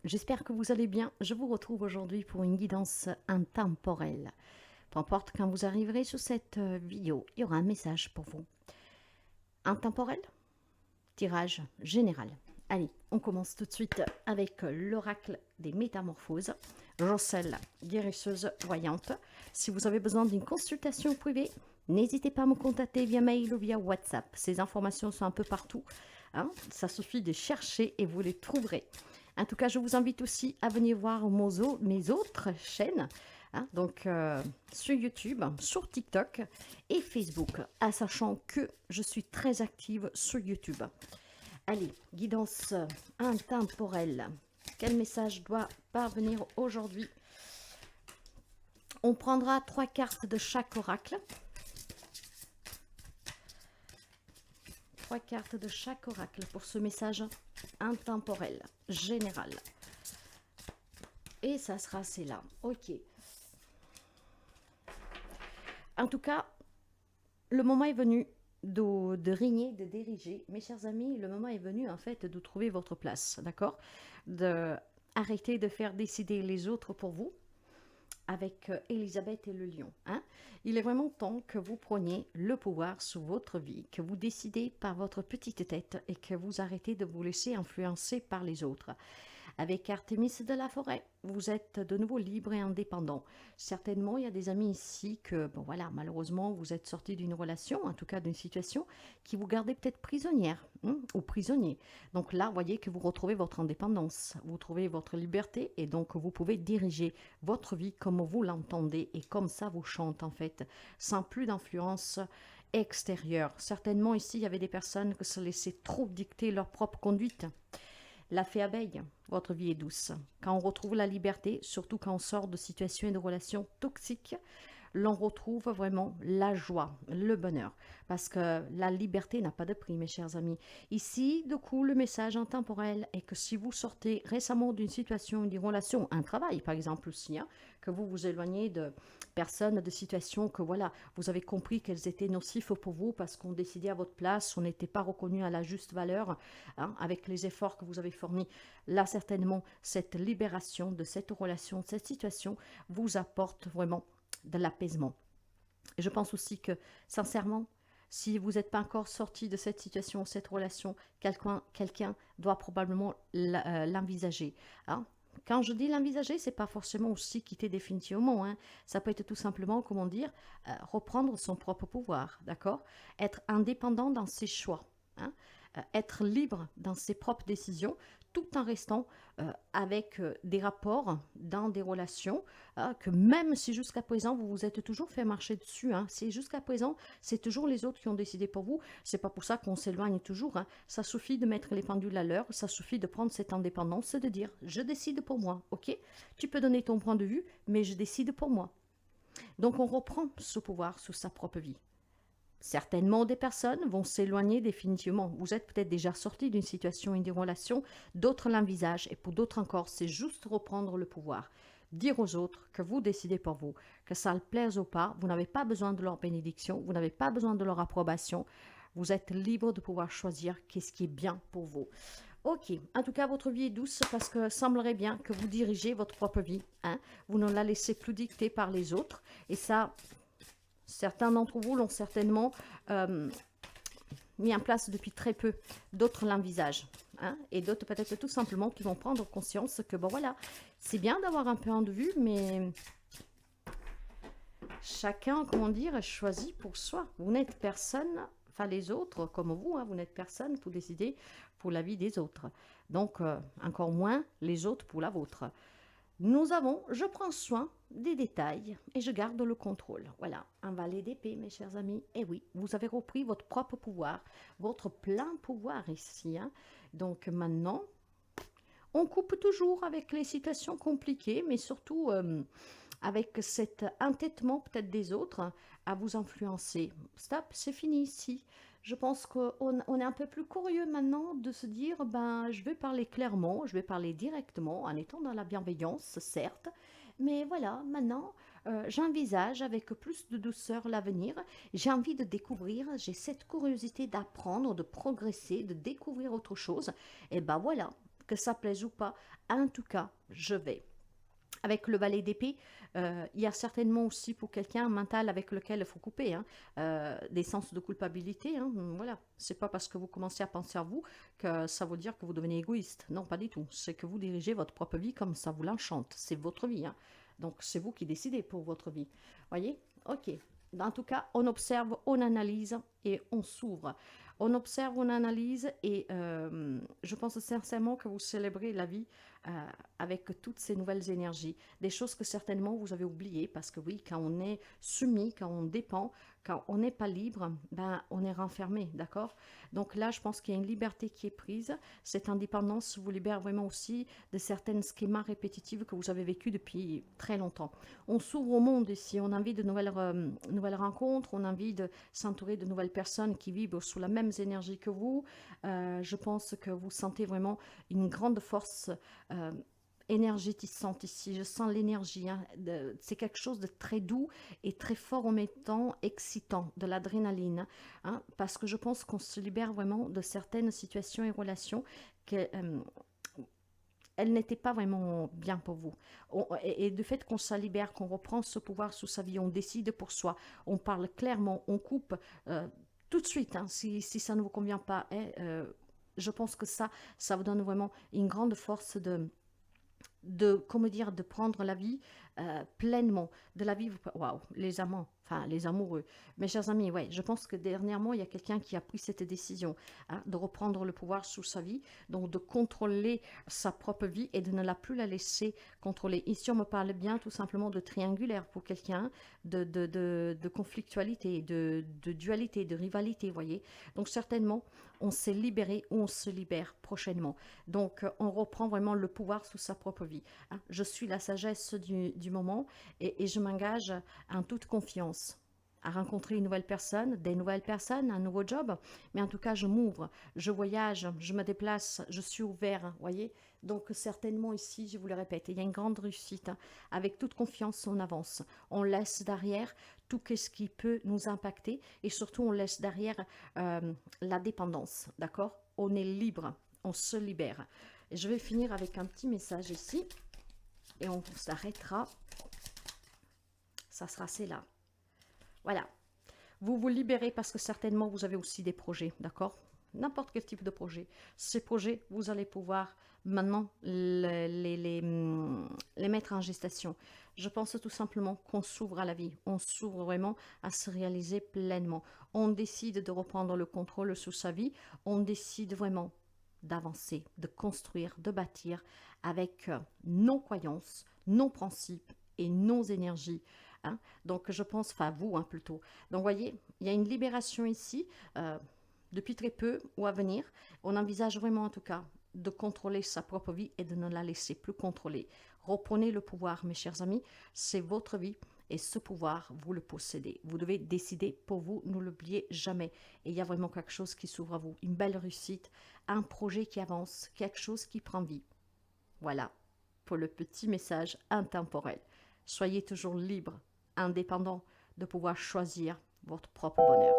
j'espère que vous allez bien. Je vous retrouve aujourd'hui pour une guidance intemporelle. Peu importe quand vous arriverez sur cette vidéo, il y aura un message pour vous. Intemporel, tirage général. Allez, on commence tout de suite avec l'oracle des métamorphoses. Jocelle, guérisseuse voyante. Si vous avez besoin d'une consultation privée, n'hésitez pas à me contacter via mail ou via WhatsApp. Ces informations sont un peu partout. Hein, ça suffit de chercher et vous les trouverez. En tout cas, je vous invite aussi à venir voir mes autres chaînes, hein, donc sur YouTube, sur TikTok et Facebook, en sachant que je suis très active sur YouTube. Allez, guidance intemporelle. Quel message doit parvenir aujourd'hui? On prendra 3 cartes de chaque oracle. 3 cartes de chaque oracle pour ce message intemporel, général. Et ça sera celle-là. Ok. En tout cas, le moment est venu de régner, de diriger. Mes chers amis, le moment est venu en fait de trouver votre place, d'accord? De arrêter de faire décider les autres pour vous avec Elisabeth et le lion. Hein? Il est vraiment temps que vous preniez le pouvoir sur votre vie, que vous décidez par votre petite tête et que vous arrêtez de vous laisser influencer par les autres. Avec Artémis de la Forêt, vous êtes de nouveau libre et indépendant. Certainement, il y a des amis ici que, bon voilà, malheureusement, vous êtes sortis d'une relation, en tout cas d'une situation, qui vous gardait peut-être prisonnière ou prisonnier. Donc là, voyez que vous retrouvez votre indépendance, vous trouvez votre liberté et donc vous pouvez diriger votre vie comme vous l'entendez et comme ça vous chante en fait, sans plus d'influence extérieure. Certainement ici, il y avait des personnes qui se laissaient trop dicter leur propre conduite. La fée abeille, votre vie est douce. Quand on retrouve la liberté, surtout quand on sort de situations et de relations toxiques, l'on retrouve vraiment la joie, le bonheur. Parce que la liberté n'a pas de prix, mes chers amis. Ici, du coup, le message intemporel est que si vous sortez récemment d'une situation, d'une relation, un travail par exemple aussi, hein, que vous vous éloignez de personnes, de situations que voilà, vous avez compris qu'elles étaient nocives pour vous parce qu'on décidait à votre place, on n'était pas reconnu à la juste valeur, hein, avec les efforts que vous avez fournis. Là, certainement, cette libération de cette relation, de cette situation, vous apporte vraiment de l'apaisement. Je pense aussi que, sincèrement, si vous n'êtes pas encore sorti de cette situation, cette relation, quelqu'un doit probablement l'envisager. Hein. Quand je dis l'envisager, c'est pas forcément aussi quitter définitivement. Hein. Ça peut être tout simplement, comment dire, reprendre son propre pouvoir, d'accord? Être indépendant dans ses choix. Hein. Être libre dans ses propres décisions, tout en restant avec des rapports dans des relations que même si jusqu'à présent vous vous êtes toujours fait marcher dessus, hein, si jusqu'à présent c'est toujours les autres qui ont décidé pour vous, c'est pas pour ça qu'on s'éloigne toujours. Hein. Ça suffit de mettre les pendules à l'heure, ça suffit de prendre cette indépendance et de dire je décide pour moi, ok? Tu peux donner ton point de vue, mais je décide pour moi. Donc on reprend ce pouvoir sur sa propre vie. Certainement, des personnes vont s'éloigner définitivement. Vous êtes peut-être déjà sorti d'une situation et d'une relation, d'autres l'envisagent, et pour d'autres encore, c'est juste reprendre le pouvoir. Dire aux autres que vous décidez pour vous, que ça le plaise ou pas, vous n'avez pas besoin de leur bénédiction, vous n'avez pas besoin de leur approbation, vous êtes libre de pouvoir choisir qu'est-ce qui est bien pour vous. Ok, en tout cas, votre vie est douce parce que semblerait bien que vous dirigez votre propre vie. Hein? Vous ne la laissez plus dicter par les autres, et ça, certains d'entre vous l'ont certainement mis en place depuis très peu. D'autres l'envisagent. Hein, et d'autres peut-être tout simplement qui vont prendre conscience que bon voilà, c'est bien d'avoir un point de vue, mais chacun, comment dire, choisit pour soi. Vous n'êtes personne, enfin les autres comme vous, hein, vous n'êtes personne pour décider pour la vie des autres. Donc encore moins les autres pour la vôtre. Nous avons, je prends soin des détails et je garde le contrôle. Voilà, un valet d'épée, mes chers amis. Et oui, vous avez repris votre propre pouvoir, votre plein pouvoir ici. Hein. Donc maintenant, on coupe toujours avec les situations compliquées, mais surtout avec cet entêtement peut-être des autres à vous influencer. Stop, c'est fini ici. Je pense qu'on est un peu plus curieux maintenant de se dire, ben, je vais parler clairement, je vais parler directement, en étant dans la bienveillance, certes, mais voilà, maintenant, j'envisage avec plus de douceur l'avenir. J'ai envie de découvrir, j'ai cette curiosité d'apprendre, de progresser, de découvrir autre chose. Et ben voilà, que ça plaise ou pas, en tout cas, je vais. Avec le valet d'épée, il y a certainement aussi pour quelqu'un un mental avec lequel il faut couper, hein, des sens de culpabilité. Hein, voilà, c'est pas parce que vous commencez à penser à vous que ça veut dire que vous devenez égoïste. Non, pas du tout. C'est que vous dirigez votre propre vie comme ça vous l'enchante. C'est votre vie. Hein. Donc c'est vous qui décidez pour votre vie. Voyez? Ok. En tout cas, on observe, on analyse et on s'ouvre. On observe, on analyse et je pense sincèrement que vous célébrez la vie euh, avec toutes ces nouvelles énergies. Des choses que certainement vous avez oubliées parce que oui, quand on est soumis, quand on dépend, quand on n'est pas libre, ben, on est renfermé, d'accord? Donc là, je pense qu'il y a une liberté qui est prise. Cette indépendance vous libère vraiment aussi de certains schémas répétitifs que vous avez vécus depuis très longtemps. On s'ouvre au monde ici, on a envie de nouvelles rencontres, on a envie de s'entourer de nouvelles personnes qui vibrent sous la même énergie que vous. Je pense que vous sentez vraiment une grande force euh, énergétisante ici. Je sens l'énergie. Hein, c'est quelque chose de très doux et très fort en même temps excitant, de l'adrénaline. Hein, parce que je pense qu'on se libère vraiment de certaines situations et relations que, elle n'était pas vraiment bien pour vous. Et du fait qu'on se libère, qu'on reprend ce pouvoir sous sa vie, on décide pour soi, on parle clairement, on coupe tout de suite, hein, si ça ne vous convient pas. Hein, je pense que ça vous donne vraiment une grande force comment dire, de prendre la vie pleinement, de la vivre, waouh, les amants, enfin les amoureux. Mes chers amis, ouais, je pense que dernièrement, il y a quelqu'un qui a pris cette décision hein, de reprendre le pouvoir sous sa vie, donc de contrôler sa propre vie et de ne la plus la laisser contrôler. Ici, on me parle bien tout simplement de triangulaire pour quelqu'un, de conflictualité, de dualité, de rivalité, voyez. Donc certainement, on s'est libéré ou on se libère prochainement. Donc, on reprend vraiment le pouvoir sous sa propre vie. Hein. Je suis la sagesse du moment et je m'engage en toute confiance à rencontrer une nouvelle personne, des nouvelles personnes, un nouveau job. Mais en tout cas, je m'ouvre, je voyage, je me déplace, je suis ouvert, voyez. Donc certainement ici, je vous le répète, il y a une grande réussite. Hein. Avec toute confiance, on avance. On laisse derrière tout ce qui peut nous impacter et surtout on laisse derrière la dépendance, d'accord? On est libre, on se libère. Et je vais finir avec un petit message ici et on s'arrêtera. Ça sera c'est là. Voilà. Vous vous libérez parce que certainement vous avez aussi des projets, d'accord? N'importe quel type de projet. Ces projets, vous allez pouvoir maintenant les mettre en gestation. Je pense tout simplement qu'on s'ouvre à la vie. On s'ouvre vraiment à se réaliser pleinement. On décide de reprendre le contrôle sur sa vie. On décide vraiment d'avancer, de construire, de bâtir avec nos croyances, nos principes et nos énergies. Hein. Donc je pense, enfin vous hein, plutôt. Donc vous voyez, il y a une libération ici, depuis très peu ou à venir. On envisage vraiment en tout cas de contrôler sa propre vie et de ne la laisser plus contrôler. Reprenez le pouvoir, mes chers amis, c'est votre vie. Et ce pouvoir, vous le possédez. Vous devez décider pour vous, ne l'oubliez jamais. Et il y a vraiment quelque chose qui s'ouvre à vous, une belle réussite, un projet qui avance, quelque chose qui prend vie. Voilà pour le petit message intemporel. Soyez toujours libre, indépendant, de pouvoir choisir votre propre bonheur.